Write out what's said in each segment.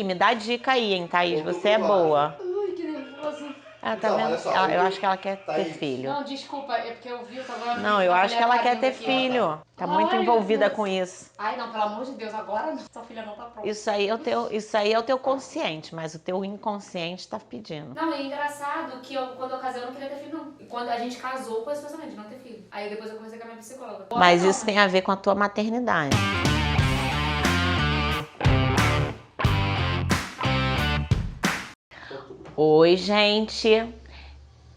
Me dá dica aí, hein, Thaís? Você é boa. Ai, que nervoso. Tá Então, vendo? olha só, Eu acho que ela quer ter Thaís. filho. Não, desculpa, é porque eu vi, eu tava Não, eu acho que ela quer ter aqui. filho. Tá muito Ai, envolvida meu Deus. com isso. Ai, não, pelo amor de Deus, agora não. Sua filha não tá pronta. Isso aí é o teu consciente, mas o teu inconsciente tá pedindo. Não, é engraçado que quando eu casei eu não queria ter filho, não. E quando a gente casou com esse pensamento de não ter filho. Aí depois eu conversei com a minha psicóloga. Mas isso tem a ver com a tua maternidade. Oi, gente.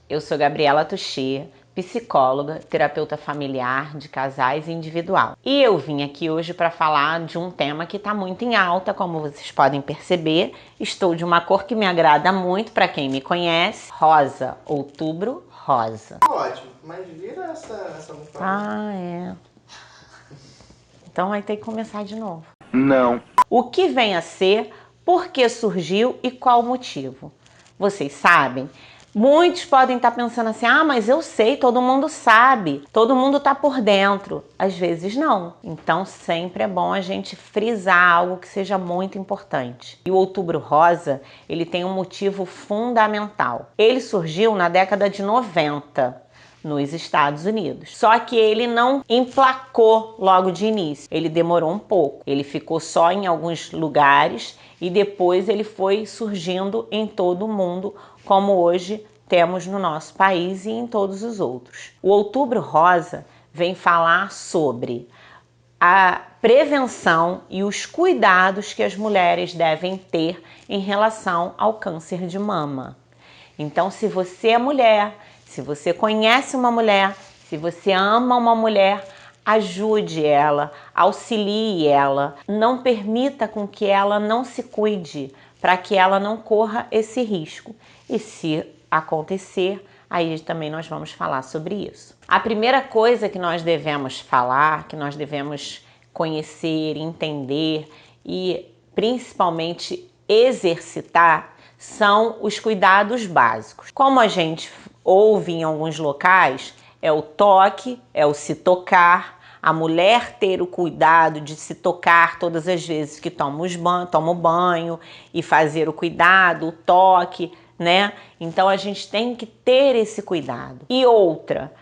Eu sou Gabriela Tuchê, psicóloga, terapeuta familiar de casais e individual. E eu vim aqui hoje para falar de um tema que está muito em alta, como vocês podem perceber. Estou de uma cor que me agrada muito para quem me conhece, rosa, outubro rosa. Ótimo, mas vira essa almofada. Ah, é. Então vai ter que começar de novo. Não. O que vem a ser, por que surgiu e qual o motivo? Vocês sabem? Muitos podem estar pensando assim, ah, mas eu sei, todo mundo sabe, todo mundo está por dentro. Às vezes não. Então sempre é bom a gente frisar algo que seja muito importante. E o Outubro Rosa, ele tem um motivo fundamental. Ele surgiu na década de 90. Nos Estados Unidos. Só que ele não emplacou logo de início. Ele demorou um pouco. Ele ficou só em alguns lugares e depois ele foi surgindo em todo o mundo, como hoje temos no nosso país e em todos os outros. O Outubro Rosa vem falar sobre a prevenção e os cuidados que as mulheres devem ter em relação ao câncer de mama. Então, se você é mulher, se você conhece uma mulher, se você ama uma mulher, ajude ela, auxilie ela, não permita com que ela não se cuide, para que ela não corra esse risco. E se acontecer, aí também nós vamos falar sobre isso. A primeira coisa que nós devemos falar, que nós devemos conhecer, entender e principalmente exercitar, são os cuidados básicos. Como a gente ouve em alguns locais, é o toque, é o se tocar, a mulher ter o cuidado de se tocar todas as vezes que toma o banho e fazer o cuidado, o toque, né? Então a gente tem que ter esse cuidado. E outra,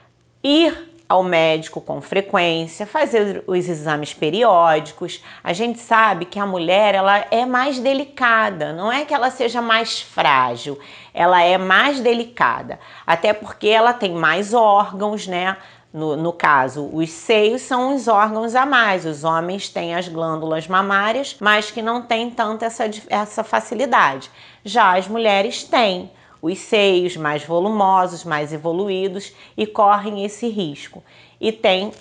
ir ao médico com frequência, fazer os exames periódicos. A gente sabe que a mulher, ela é mais delicada, não é que ela seja mais frágil, ela é mais delicada, até porque ela tem mais órgãos, né? No caso, os seios são os órgãos a mais. Os homens têm as glândulas mamárias, mas que não têm tanto essa facilidade. Já as mulheres têm os seios mais volumosos, mais evoluídos e correm esse risco. E tem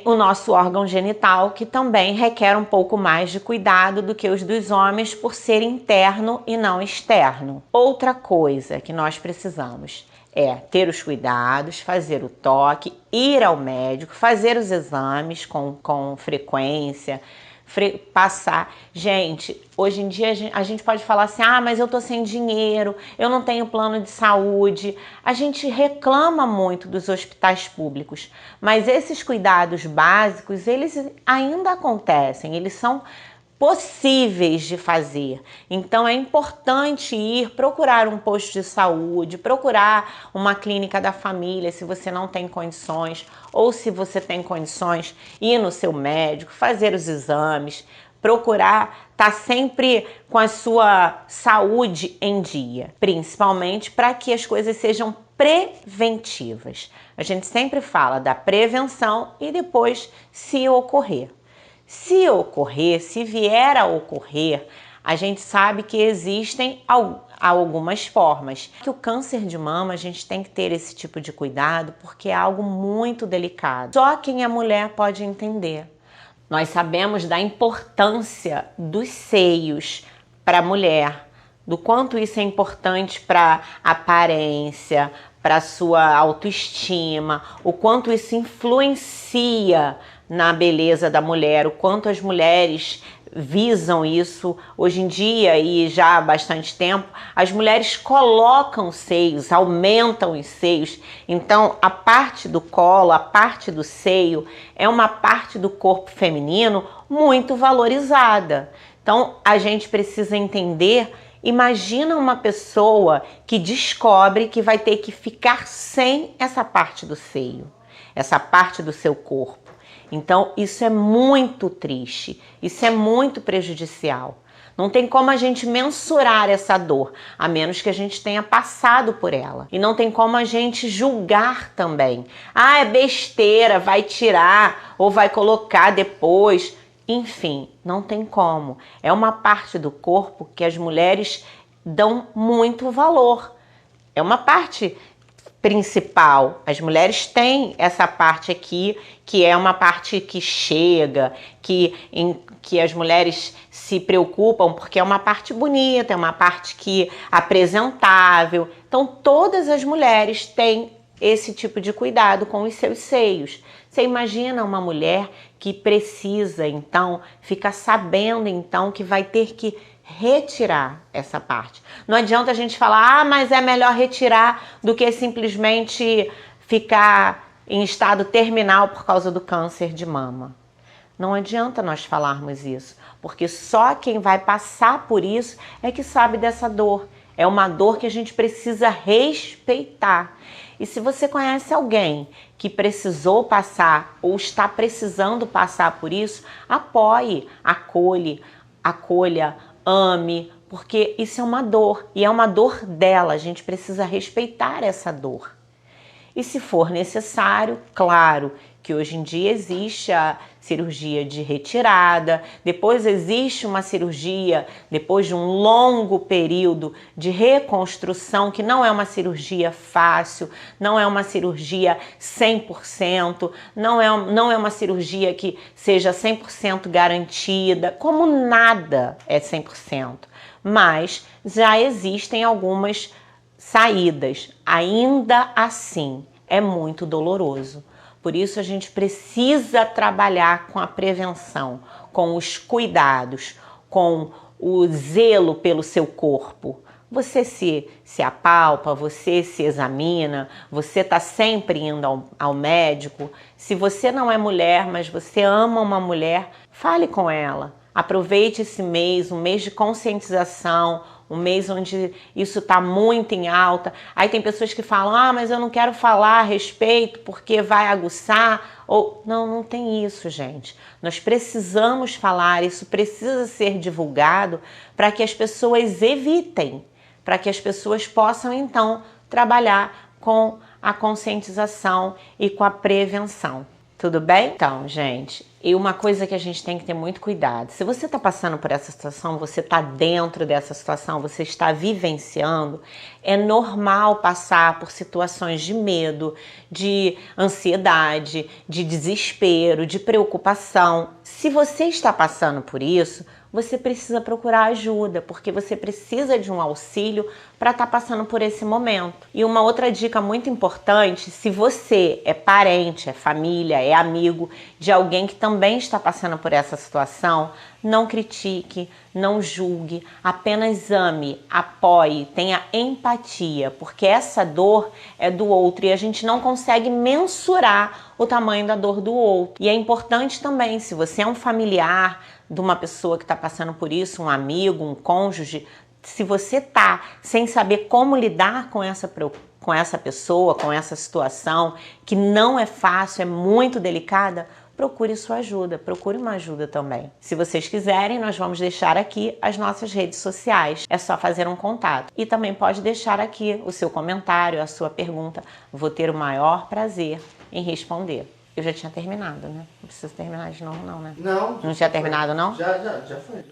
o nosso órgão genital, que também requer um pouco mais de cuidado do que os dos homens por ser interno e não externo. Outra coisa que nós precisamos é ter os cuidados, fazer o toque, ir ao médico, fazer os exames com frequência, passar. Gente, hoje em dia a gente pode falar assim, ah, mas eu tô sem dinheiro, eu não tenho plano de saúde. A gente reclama muito dos hospitais públicos, mas esses cuidados básicos, eles ainda acontecem, eles são possíveis de fazer. Então é importante ir procurar um posto de saúde, procurar uma clínica da família se você não tem condições, ou se você tem condições, ir no seu médico, fazer os exames, procurar estar sempre com a sua saúde em dia, principalmente para que as coisas sejam preventivas. A gente sempre fala da prevenção e depois se ocorrer. Se ocorrer, se vier a ocorrer, a gente sabe que existem algumas formas. Que o câncer de mama, a gente tem que ter esse tipo de cuidado porque é algo muito delicado. Só quem é mulher pode entender. Nós sabemos da importância dos seios para a mulher, do quanto isso é importante para a aparência, para a sua autoestima, o quanto isso influencia na beleza da mulher, o quanto as mulheres visam isso. Hoje em dia, e já há bastante tempo, as mulheres colocam seios, aumentam os seios. Então, a parte do colo, a parte do seio, é uma parte do corpo feminino muito valorizada. Então, a gente precisa entender, imagina uma pessoa que descobre que vai ter que ficar sem essa parte do seio, essa parte do seu corpo. Então, isso é muito triste, isso é muito prejudicial. Não tem como a gente mensurar essa dor, a menos que a gente tenha passado por ela. E não tem como a gente julgar também. Ah, é besteira, vai tirar ou vai colocar depois. Enfim, não tem como. É uma parte do corpo que as mulheres dão muito valor. É uma parte principal. As mulheres têm essa parte aqui, que é uma parte que chega, que as mulheres se preocupam porque é uma parte bonita, é uma parte que apresentável. Então, todas as mulheres têm esse tipo de cuidado com os seus seios. Você imagina uma mulher que precisa, então, fica sabendo, então, que vai ter que retirar essa parte. Não adianta a gente falar, ah, mas é melhor retirar do que simplesmente ficar em estado terminal por causa do câncer de mama. Não adianta nós falarmos isso, porque só quem vai passar por isso é que sabe dessa dor. É uma dor que a gente precisa respeitar. E se você conhece alguém que precisou passar ou está precisando passar por isso, apoie, acolha, ame, porque isso é uma dor e é uma dor dela. A gente precisa respeitar essa dor. E se for necessário, claro que hoje em dia existe a cirurgia de retirada, depois existe uma cirurgia, depois de um longo período de reconstrução, que não é uma cirurgia fácil, não é uma cirurgia 100%, não é uma cirurgia que seja 100% garantida, como nada é 100%, mas já existem algumas saídas. Ainda assim, é muito doloroso. Por isso a gente precisa trabalhar com a prevenção, com os cuidados, com o zelo pelo seu corpo. Você se apalpa, você se examina, você está sempre indo ao médico. Se você não é mulher, mas você ama uma mulher, fale com ela. Aproveite esse mês, um mês de conscientização, um mês onde isso está muito em alta. Aí tem pessoas que falam, ah, mas eu não quero falar a respeito porque vai aguçar. Ou não tem isso, gente. Nós precisamos falar, isso precisa ser divulgado para que as pessoas evitem, para que as pessoas possam, então, trabalhar com a conscientização e com a prevenção. Tudo bem? Então, gente, e uma coisa que a gente tem que ter muito cuidado. Se você está passando por essa situação, você está dentro dessa situação, você está vivenciando, é normal passar por situações de medo, de ansiedade, de desespero, de preocupação. Se você está passando por isso, você precisa procurar ajuda, porque você precisa de um auxílio para estar passando por esse momento. E uma outra dica muito importante, se você é parente, é família, é amigo de alguém que também está passando por essa situação, não critique, não julgue, apenas ame, apoie, tenha empatia, porque essa dor é do outro e a gente não consegue mensurar o tamanho da dor do outro. E é importante também, se você é um familiar de uma pessoa que está passando por isso, um amigo, um cônjuge, se você está sem saber como lidar com essa pessoa, com essa situação, que não é fácil, é muito delicada, procure sua ajuda, procure uma ajuda também. Se vocês quiserem, nós vamos deixar aqui as nossas redes sociais. É só fazer um contato. E também pode deixar aqui o seu comentário, a sua pergunta. Vou ter o maior prazer em responder. Eu já tinha terminado, né? Não preciso terminar de novo, não, né? Não. Não tinha terminado, não? Já foi.